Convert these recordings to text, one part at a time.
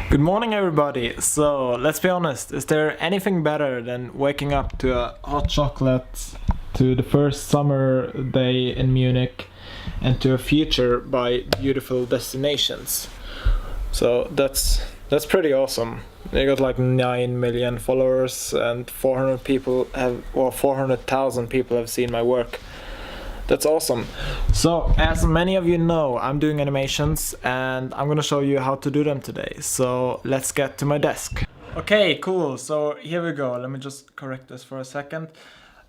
Good morning, everybody. So let's be honest, is there anything better than waking up to a hot chocolate, to the first summer day in Munich, and to a future by beautiful destinations? So that's pretty awesome. They got like 9 million followers and 400,000 people have seen my work. That's awesome. So, as many of you know, I'm doing animations and I'm gonna show you how to do them today. So, let's get to my desk. Okay, cool. So, here we go. Let me just correct this for a second.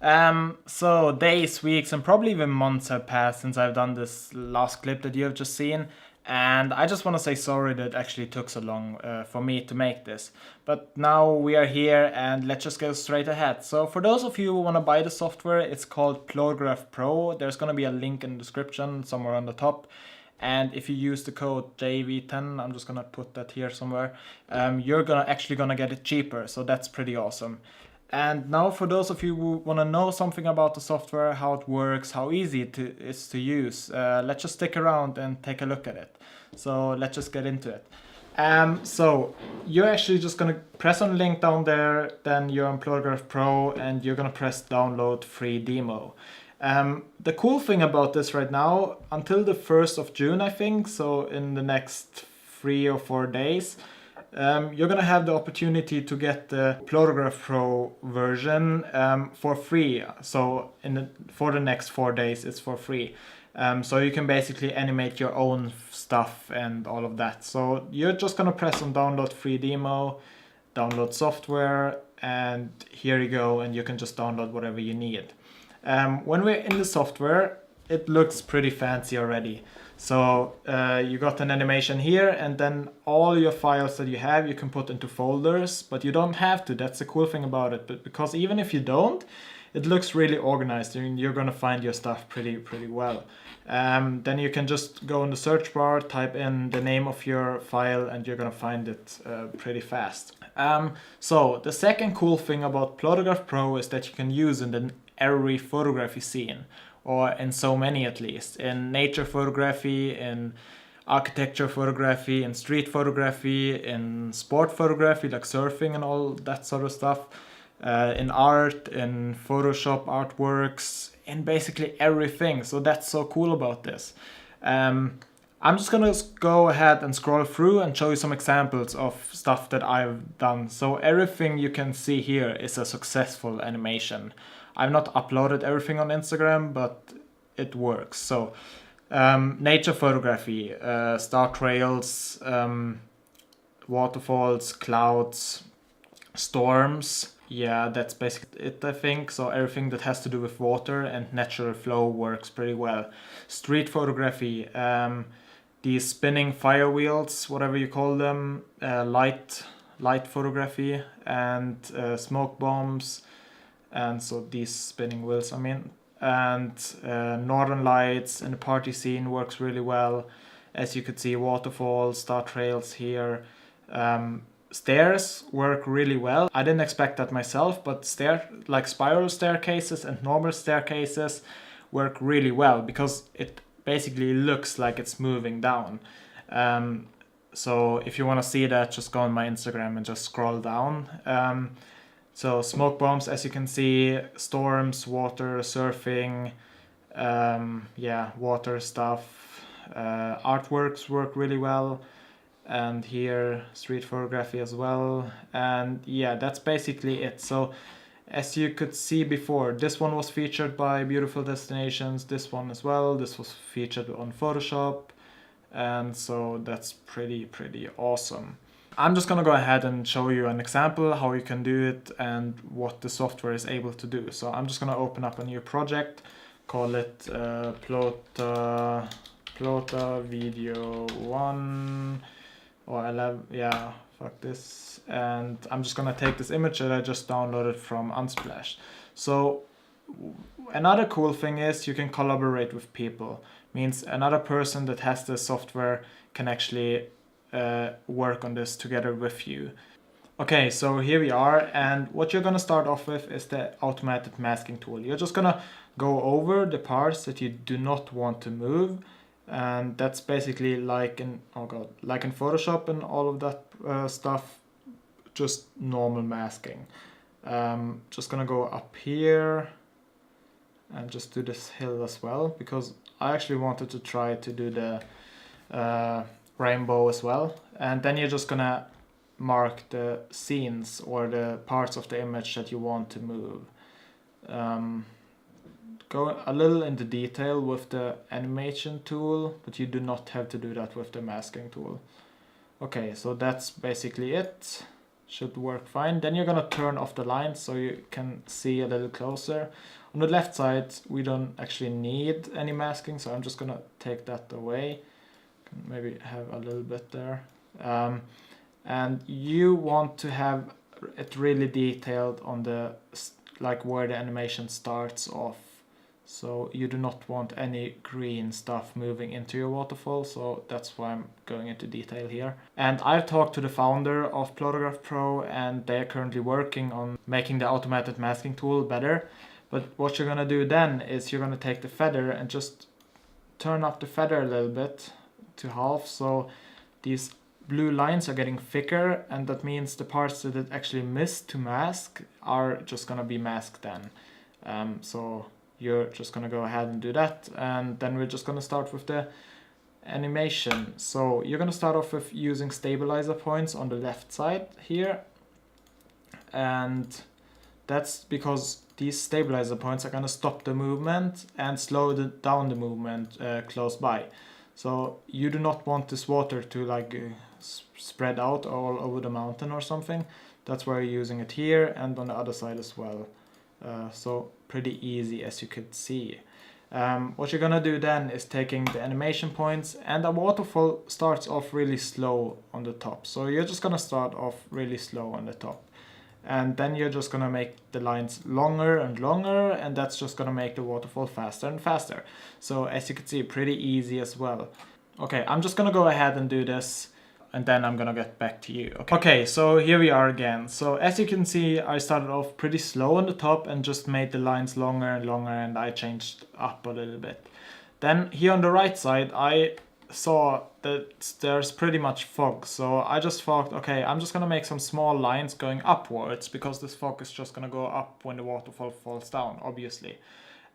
So days, weeks, and probably even months have passed since I've done this last clip that you have just seen. And I just want to say sorry that it actually took so long for me to make this. But now we are here and let's just go straight ahead. So for those of you who want to buy the software, it's called Plotagraph Pro. There's going to be a link in the description somewhere on the top. And if you use the code JV10, I'm just going to put that here somewhere, you're actually going to get it cheaper. So that's pretty awesome. And now for those of you who want to know something about the software, how it works, how easy it is to use, let's just stick around and take a look at it. So let's just get into it. So you're actually just going to press on the link down there, then you're on Plotagraph Pro and you're going to press download free demo. The cool thing about this right now, until the 1st of June, I think, so in the next 3 or 4 days, you're gonna have the opportunity to get the Plotagraph Pro version for free. So for the next 4 days, it's for free. So you can basically animate your own stuff and all of that. So you're just gonna press on download free demo, download software, and here you go, and you can just download whatever you need. When we're in the software, it looks pretty fancy already. So you got an animation here, and then all your files that you have you can put into folders, but you don't have to. That's the cool thing about it. But because even if you don't, it looks really organized and you're gonna find your stuff pretty well. Then you can just go in the search bar, type in the name of your file, and you're gonna find it pretty fast. So the second cool thing about Plotagraph Pro is that you can use it in every photography scene, or in so many at least, in nature photography, in architecture photography, in street photography, in sport photography like surfing and all that sort of stuff, in art, in Photoshop artworks, in basically everything. So that's so cool about this. I'm just gonna go ahead and scroll through and show you some examples of stuff that I've done. So everything you can see here is a successful animation. I've not uploaded everything on Instagram, but it works. So nature photography, star trails, waterfalls, clouds, storms. Yeah, that's basically it, I think. So everything that has to do with water and natural flow works pretty well. Street photography, these spinning fire wheels, whatever you call them, light photography, and smoke bombs. And so these spinning wheels, and northern lights in the party scene works really well. As you could see, waterfalls, star trails here. Stairs work really well. I didn't expect that myself, but like spiral staircases and normal staircases work really well because it basically looks like it's moving down. So if you want to see that, just go on my Instagram and just scroll down. So smoke bombs, as you can see, storms, water, surfing, water stuff. Artworks work really well, and here street photography as well. And yeah, that's basically it. So as you could see before, this one was featured by Beautiful Destinations, this one as well. This was featured on Photoshop, and so that's pretty awesome. I'm just gonna go ahead and show you an example how you can do it and what the software is able to do. So I'm just gonna open up a new project, call it Plota Video 1 or 11, yeah, fuck this. And I'm just gonna take this image that I just downloaded from Unsplash. So another cool thing is you can collaborate with people. Means another person that has the software can actually work on this together with you. Okay, so here we are, and what you're gonna start off with is the automated masking tool. You're just gonna go over the parts that you do not want to move, and that's basically like in, oh god, like in Photoshop and all of that stuff, just normal masking. Just gonna go up here and just do this hill as well, because I actually wanted to try to do the rainbow as well. And then you're just gonna mark the scenes or the parts of the image that you want to move. Go a little into detail with the animation tool, but you do not have to do that with the masking tool. Okay, so that's basically it. Should work fine. Then you're gonna turn off the lines so you can see a little closer. On the left side, we don't actually need any masking, so I'm just gonna take that away. Can maybe have a little bit there. And you want to have it really detailed on the, like where the animation starts off. So you do not want any green stuff moving into your waterfall, so that's why I'm going into detail here. And I've talked to the founder of Plotagraph Pro, and they're currently working on making the automated masking tool better. But what you're gonna do then is you're gonna take the feather and just turn up the feather a little bit to half, so these blue lines are getting thicker, and that means the parts that it actually missed to mask are just gonna be masked then. So you're just gonna go ahead and do that, and then we're just gonna start with the animation. So you're gonna start off with using stabilizer points on the left side here, and that's because these stabilizer points are gonna stop the movement and slow down the movement close by. So you do not want this water to like spread out all over the mountain or something. That's why you're using it here and on the other side as well. So pretty easy, as you could see. What you're gonna do then is taking the animation points, and a waterfall starts off really slow on the top. So you're just gonna start off really slow on the top. And then you're just gonna make the lines longer and longer, and that's just gonna make the waterfall faster and faster. So as you can see, pretty easy as well. Okay, I'm just gonna go ahead and do this, and then I'm gonna get back to you. Okay, so here we are again. So as you can see, I started off pretty slow on the top and just made the lines longer and longer, and I changed up a little bit. Then here on the right side, I saw that there's pretty much fog, so I just thought, okay, I'm just gonna make some small lines going upwards, because this fog is just gonna go up when the waterfall falls down, obviously.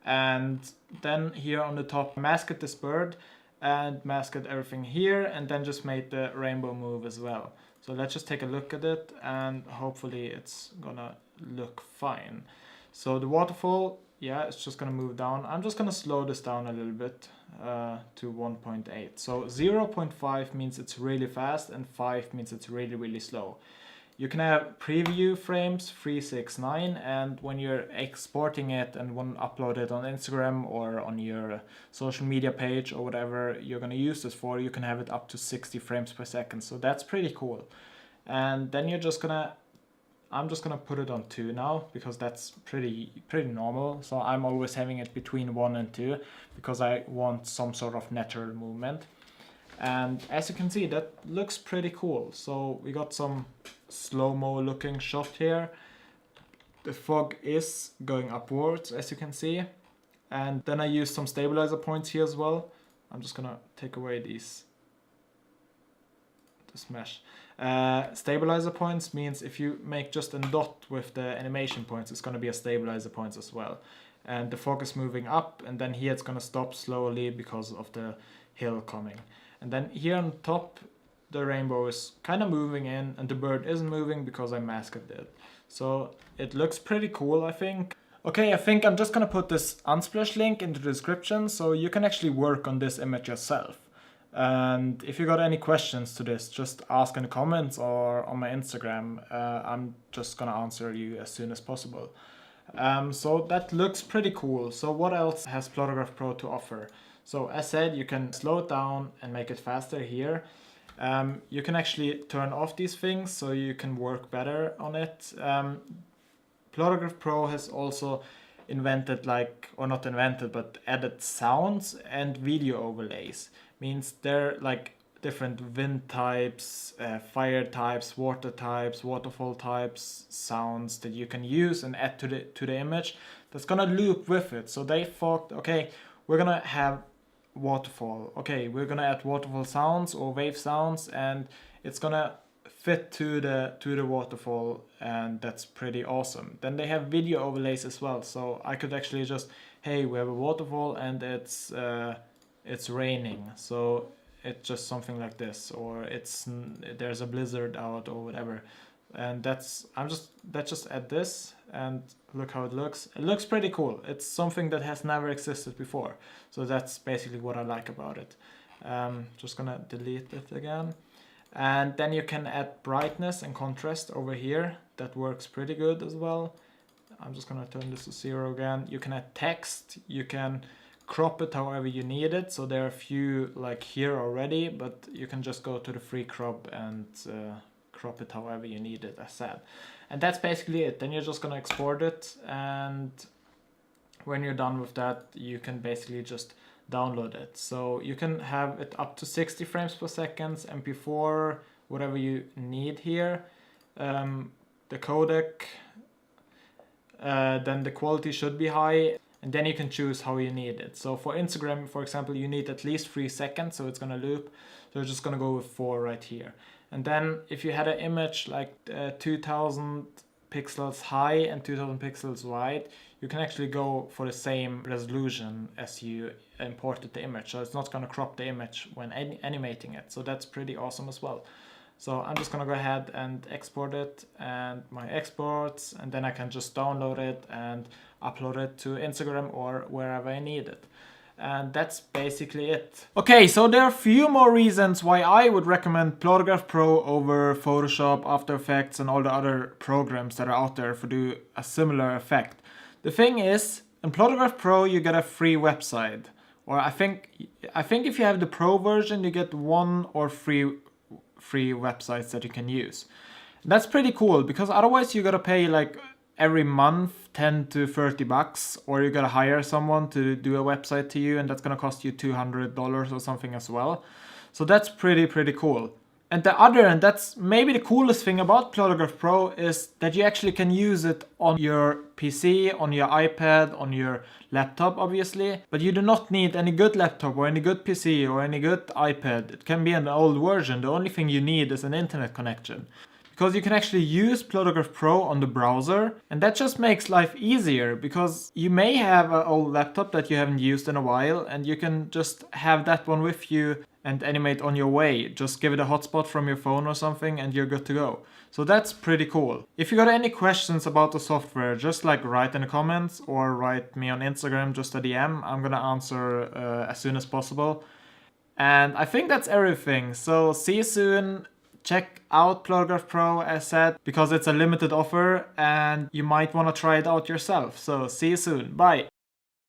And then here on the top, masked this bird and masked everything here, and then just made the rainbow move as well. So let's just take a look at it, and hopefully it's gonna look fine. So the waterfall, yeah, it's just gonna move down. I'm just gonna slow this down a little bit to 1.8. So 0.5 means it's really fast, and 5 means it's really, really slow. You can have preview frames 369, and when you're exporting it and want to upload it on Instagram or on your social media page or whatever you're going to use this for, you can have it up to 60 frames per second. So that's pretty cool. And then you're just gonna, I'm just gonna put it on 2 now, because that's pretty normal. So I'm always having it between 1 and 2 because I want some sort of natural movement. And as you can see, that looks pretty cool. So we got some slow-mo looking shot here. The fog is going upwards, as you can see. And then I used some stabilizer points here as well. I'm just gonna take away this mesh. Stabilizer points means if you make just a dot with the animation points, it's gonna be a stabilizer points as well. And the fog is moving up, and then here it's gonna stop slowly because of the hill coming. And then here on top, the rainbow is kind of moving in, and the bird isn't moving because I masked it. So it looks pretty cool, I think. Okay, I think I'm just gonna put this Unsplash link into the description so you can actually work on this image yourself. And if you got any questions to this, just ask in the comments or on my Instagram. I'm just gonna answer you as soon as possible. So that looks pretty cool. So what else has Plotagraph Pro to offer? So as said, you can slow it down and make it faster here. You can actually turn off these things so you can work better on it. Plotagraph Pro has also invented, like, or not invented, but added sounds and video overlays. Means they're like different wind types, fire types, water types, waterfall types, sounds that you can use and add to the image that's gonna loop with it. So they thought, okay, we're gonna have waterfall. Okay, we're gonna add waterfall sounds or wave sounds, and it's gonna fit to the waterfall, and that's pretty awesome. Then they have video overlays as well, so I could actually just, hey, we have a waterfall and it's raining, so it's just something like this, or there's a blizzard out or whatever. And let's just add this and look how it looks. It looks pretty cool. It's something that has never existed before, so that's basically what I like about it. Just gonna delete it again. And then you can add brightness and contrast over here. That works pretty good as well. I'm just gonna turn this to 0 again. You can add text, you can crop it however you need it. So there are a few like here already, but you can just go to the free crop and crop it however you need it, as said. And that's basically it. Then you're just gonna export it, and when you're done with that, you can basically just download it. So you can have it up to 60 frames per second, MP4, whatever you need here. The codec, then the quality should be high, and then you can choose how you need it. So for Instagram, for example, you need at least 3 seconds, so it's gonna loop. So we're just gonna go with 4 right here. And then if you had an image like 2000 pixels high and 2000 pixels wide, you can actually go for the same resolution as you imported the image. So it's not going to crop the image when animating it. So that's pretty awesome as well. So I'm just going to go ahead and export it, and my exports, and then I can just download it and upload it to Instagram or wherever I need it. And that's basically it. Okay, so there are a few more reasons why I would recommend Plotagraph Pro over Photoshop, After Effects, and all the other programs that are out there for do a similar effect. The thing is, in Plotagraph Pro you get a free website, or I think if you have the Pro version you get 1 or 3 free websites that you can use. And that's pretty cool, because otherwise you gotta pay like every month 10 to 30 bucks, or you gotta hire someone to do a website to you, and that's gonna cost you $200 or something as well. So that's pretty cool. And that's maybe the coolest thing about Plotagraph Pro, is that you actually can use it on your PC, on your iPad, on your laptop obviously, but you do not need any good laptop or any good PC or any good iPad. It can be an old version. The only thing you need is an internet connection. Because you can actually use Plotagraph Pro on the browser, and that just makes life easier, because you may have an old laptop that you haven't used in a while, and you can just have that one with you and animate on your way. Just give it a hotspot from your phone or something and you're good to go. So that's pretty cool. If you got any questions about the software, just like write in the comments or write me on Instagram, just a DM. I'm gonna answer as soon as possible. And I think that's everything. So see you soon. Check out Plotagraph Pro, as said, because it's a limited offer and you might want to try it out yourself. So see you soon. Bye.